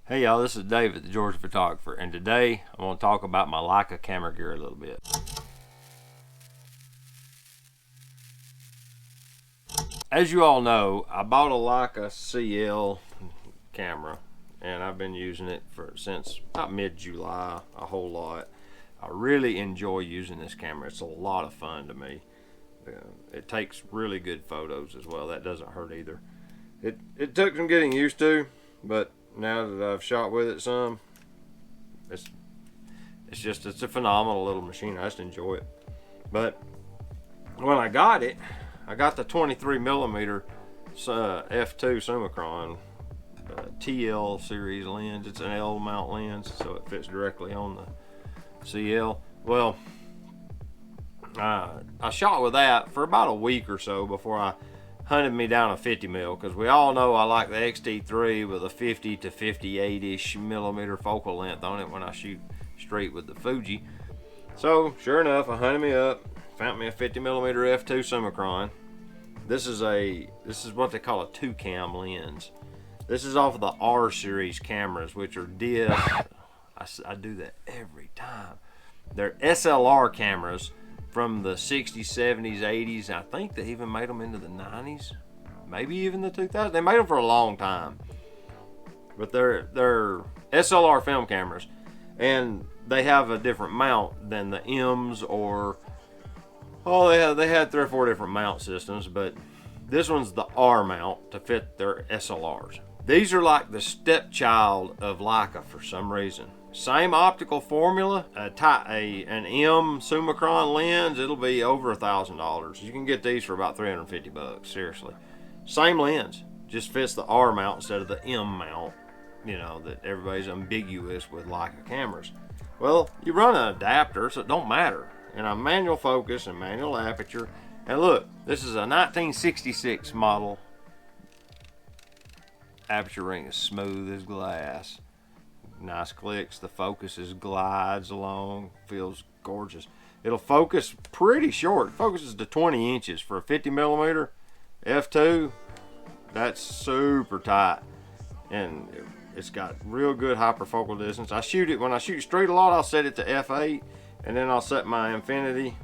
Hey y'all, this is David, the Georgia photographer, and today I want to talk about my Leica camera gear a little bit. As you all know, I bought a Leica CL camera, and I've been using it since about mid-July, a whole lot. I really enjoy using this camera. It's a lot of fun to me. It takes really good photos as well. That doesn't hurt either. It took some getting used to, but now that I've shot with it some, it's a phenomenal little machine. I just enjoy it. But when I got the 23 millimeter f2 Summicron TL series lens. It's an L mount lens, so it fits directly on the CL. Well, I shot with that for about a week or so before I hunted me down a 50 mil, because we all know I like the XT3 with a 50 to 58-ish millimeter focal length on it when I shoot straight with the Fuji. So sure enough, I hunted me up, found me a 50 millimeter f2 Summicron. This is what they call a 2-cam lens. This is off of the R series cameras, which are I do that every time. They're SLR cameras from the 60s, 70s, 80s. I think they even made them into the 90s, maybe even the 2000s. They made them for a long time, but they're SLR film cameras, and they have a different mount than the M's or they had 3 or 4 different mount systems, but this one's the R mount to fit their SLRs. These are like the stepchild of Leica for some reason. Same optical formula, an M Summicron lens, it'll be over $1,000. You can get these for about 350 bucks, seriously. Same lens, just fits the R mount instead of the M mount, you know, that everybody's ambiguous with Leica cameras. Well, you run an adapter, so it don't matter. And a manual focus and manual aperture. And look, this is a 1966 model. Aperture ring is smooth as glass. Nice clicks. The focus glides along. Feels gorgeous. It'll focus pretty short. It focuses to 20 inches for a 50 millimeter f2. That's super tight, and it's got real good hyperfocal distance. When I shoot straight a lot, I'll set it to f8, and then I'll set my infinity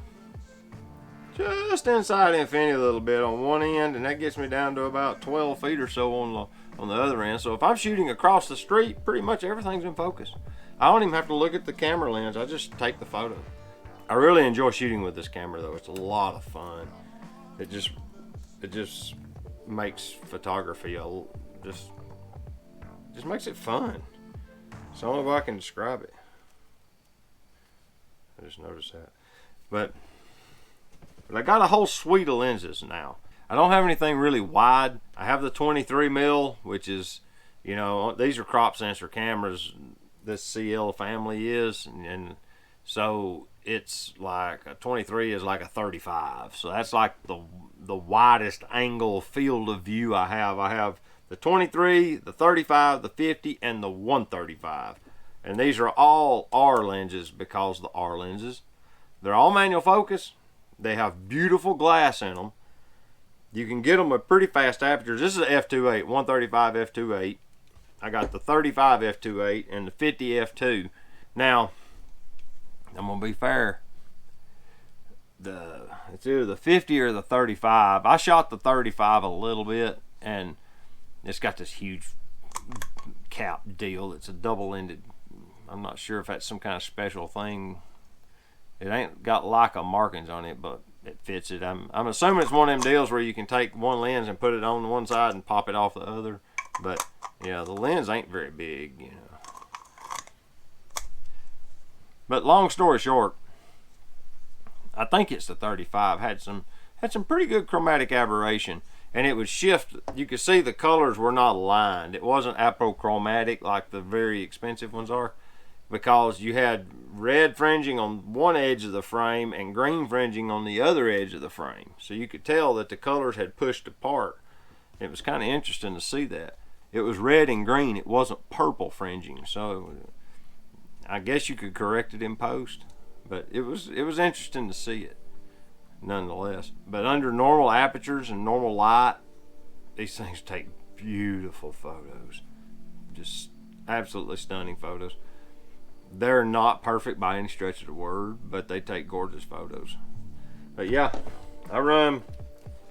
just inside infinity a little bit on one end, and that gets me down to about 12 feet or so on the other end. So if I'm shooting across the street, pretty much everything's in focus. I don't even have to look at the camera lens. I just take the photo. I really enjoy shooting with this camera though. It's a lot of fun. It just makes photography just makes it fun. It's the only way I can describe it. I just noticed that. But I got a whole suite of lenses now. I don't have anything really wide. I have the 23 mil, which is, you know, these are crop sensor cameras. This CL family is, and so it's like a 23 is like a 35. So that's like the widest angle field of view I have. I have the 23, the 35, the 50, and the 135. And these are all R lenses because the R lenses, they're all manual focus. They have beautiful glass in them. You can get them with pretty fast apertures. This is an f2.8, 135 f2.8. I got the 35 f2.8 and the 50 f2. Now, I'm gonna be fair. It's either the 50 or the 35. I shot the 35 a little bit, and it's got this huge cap deal. It's a double-ended. I'm not sure if that's some kind of special thing. It ain't got Leica markings on it, but it fits it. I'm assuming it's one of them deals where you can take one lens and put it on one side and pop it off the other. But yeah, the lens ain't very big, you know. But long story short, I think it's the 35. Had some pretty good chromatic aberration, and it would shift. You could see the colors were not aligned. It wasn't apochromatic like the very expensive ones are, because you had red fringing on one edge of the frame and green fringing on the other edge of the frame. So you could tell that the colors had pushed apart. It was kind of interesting to see that. It was red and green. It wasn't purple fringing. So I guess you could correct it in post, but it was interesting to see it nonetheless. But under normal apertures and normal light, these things take beautiful photos. Just absolutely stunning photos. They're not perfect by any stretch of the word, but they take gorgeous photos. But yeah, I run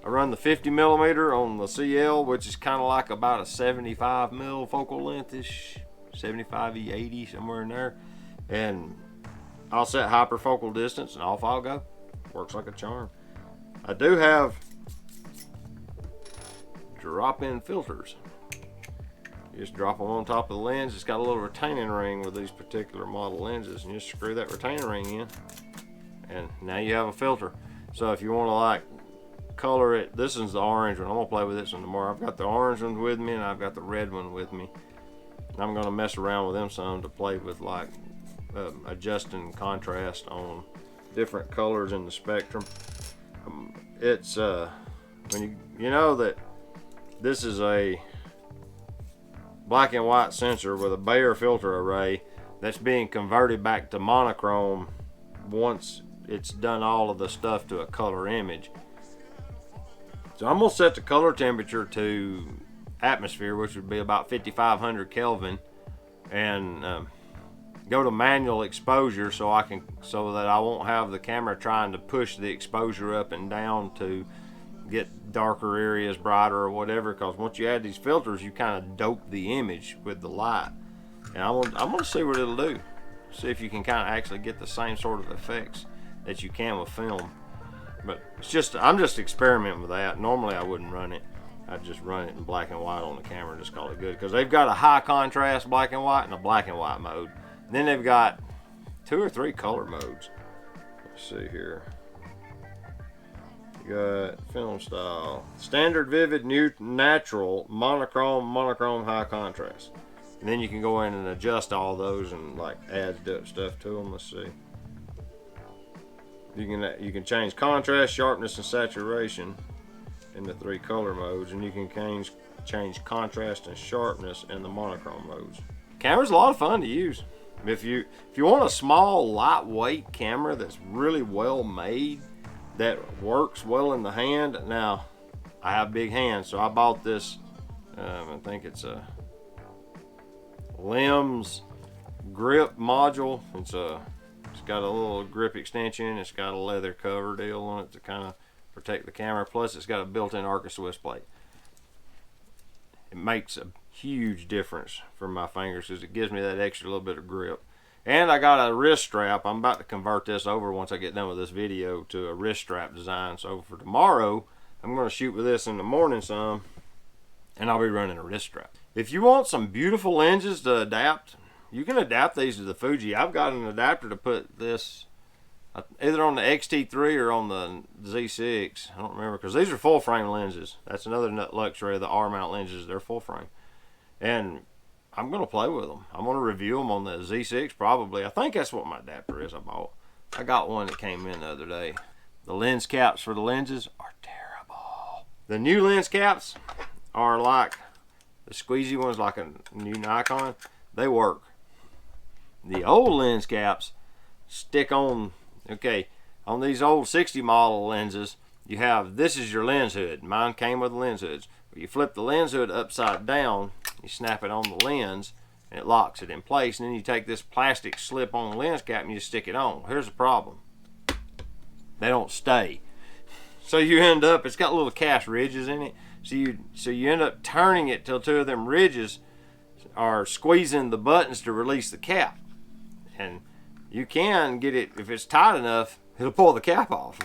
the 50mm on the CL, which is kind of like about a 75mm focal length-ish, 75 80, somewhere in there. And I'll set hyperfocal distance and off I'll go. Works like a charm. I do have drop-in filters. You just drop them on top of the lens. It's got a little retaining ring with these particular model lenses, and you just screw that retaining ring in, and now you have a filter. So if you want to like color it, this is the orange one. I'm gonna play with this one tomorrow. I've got the orange one with me and I've got the red one with me. I'm gonna mess around with them some to play with, like adjusting contrast on different colors in the spectrum. It's when you know that this is a black and white sensor with a Bayer filter array that's being converted back to monochrome once it's done all of the stuff to a color image. So I'm gonna set the color temperature to atmosphere, which would be about 5500 Kelvin, and go to manual exposure so that I won't have the camera trying to push the exposure up and down to get darker areas brighter or whatever, because once you add these filters you kind of dope the image with the light, and I'm gonna see what it'll do. See if you can kind of actually get the same sort of effects that you can with film. But I'm just experimenting with that. Normally I wouldn't run it. I'd just run it in black and white on the camera and just call it good, because they've got a high contrast black and white and a black and white mode. And then they've got 2 or 3 color modes. Let's see here. You got film style, standard, vivid, natural, monochrome, high contrast. And then you can go in and adjust all those and like add stuff to them. Let's see. You can change contrast, sharpness, and saturation in the 3 color modes, and you can change contrast and sharpness in the monochrome modes. Camera's a lot of fun to use. If you want a small, lightweight camera that's really well made, that works well in the hand. Now, I have big hands, so I bought this. I think it's a Limbs grip module. It's got a little grip extension. It's got a leather cover deal on it to kind of protect the camera. Plus, it's got a built-in Arca Swiss plate. It makes a huge difference for my fingers because it gives me that extra little bit of grip. And I got a wrist strap. I'm about to convert this over once I get done with this video to a wrist strap design. So for tomorrow, I'm going to shoot with this in the morning some, and I'll be running a wrist strap. If you want some beautiful lenses to adapt, you can adapt these to the Fuji. I've got an adapter to put this either on the XT3 or on the Z6. I don't remember, because these are full frame lenses. That's another luxury of the R-mount lenses. They're full frame. And I'm going to play with them. I'm going to review them on the Z6 probably. I think that's what my adapter is I bought. I got one that came in the other day. The lens caps for the lenses are terrible. The new lens caps are like the squeezy ones, like a new Nikon. They work. The old lens caps stick on, okay, on these old 60 model lenses, you have, this is your lens hood. Mine came with the lens hoods. You flip the lens hood upside down, you snap it on the lens, and it locks it in place, and then you take this plastic slip on the lens cap and you stick it on. Here's the problem. They don't stay. So you end up, it's got little cast ridges in it, so you end up turning it till 2 of them ridges are squeezing the buttons to release the cap. And you can get it, if it's tight enough, it'll pull the cap off.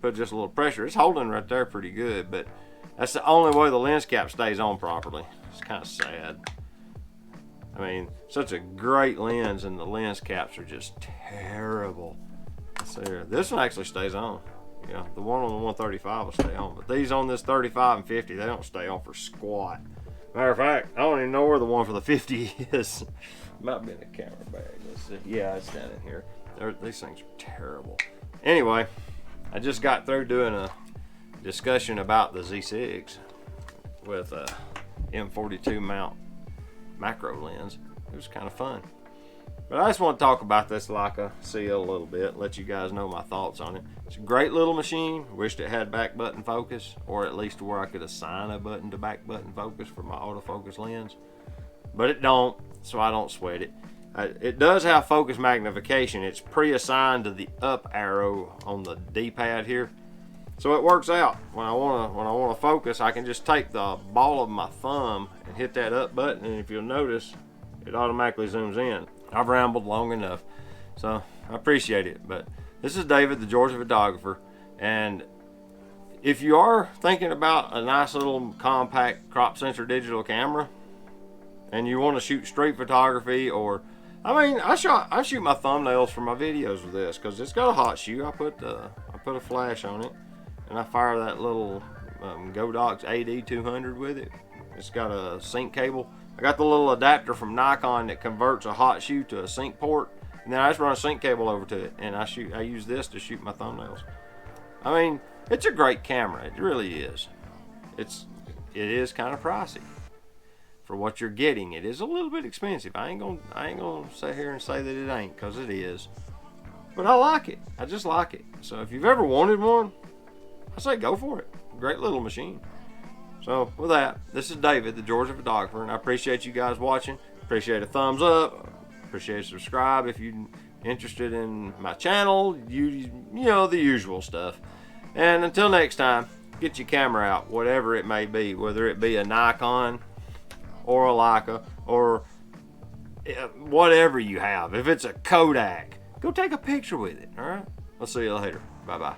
Put just a little pressure. It's holding right there pretty good, but that's the only way the lens cap stays on properly. It's kind of sad. I mean, such a great lens, and the lens caps are just terrible. Let's see here. This one actually stays on. Yeah, the one on the 135 will stay on, but these on this 35 and 50, they don't stay on for squat. Matter of fact, I don't even know where the one for the 50 is. Might be in the camera bag. Let's see. Yeah, it's down in here. These things are terrible. Anyway, I just got through doing a discussion about the Z6 with a M42 mount macro lens. It was kind of fun. But I just want to talk about this Leica CL a little bit, let you guys know my thoughts on it. It's a great little machine. Wished it had back button focus, or at least where I could assign a button to back button focus for my autofocus lens. but it don't, so I don't sweat it. It does have focus magnification. It's pre-assigned to the up arrow on the D-pad here, so it works out. When I wanna focus, I can just take the ball of my thumb and hit that up button, and if you'll notice, it automatically zooms in. I've rambled long enough, so I appreciate it. But this is David, the Georgia photographer, and if you are thinking about a nice little compact crop sensor digital camera, and you want to shoot street photography, or I shoot my thumbnails for my videos with this because it's got a hot shoe. I put a flash on it, and I fire that little Godox AD200 with it. It's got a sync cable. I got the little adapter from Nikon that converts a hot shoe to a sync port, and then I just run a sync cable over to it, and I use this to shoot my thumbnails. I mean, it's a great camera. It really is. It is kind of pricey for what you're getting. It is a little bit expensive. I ain't gonna sit here and say that it ain't, because it is. But I like it. I just like it. So if you've ever wanted one, I say go for it. Great little machine. So with that, this is David, the Georgia photographer, and I appreciate you guys watching. Appreciate a thumbs up. Appreciate a subscribe if you're interested in my channel. You know, the usual stuff. And until next time, get your camera out, whatever it may be, whether it be a Nikon or a Leica or whatever you have. If it's a Kodak, go take a picture with it. All right, I'll see you later. Bye bye.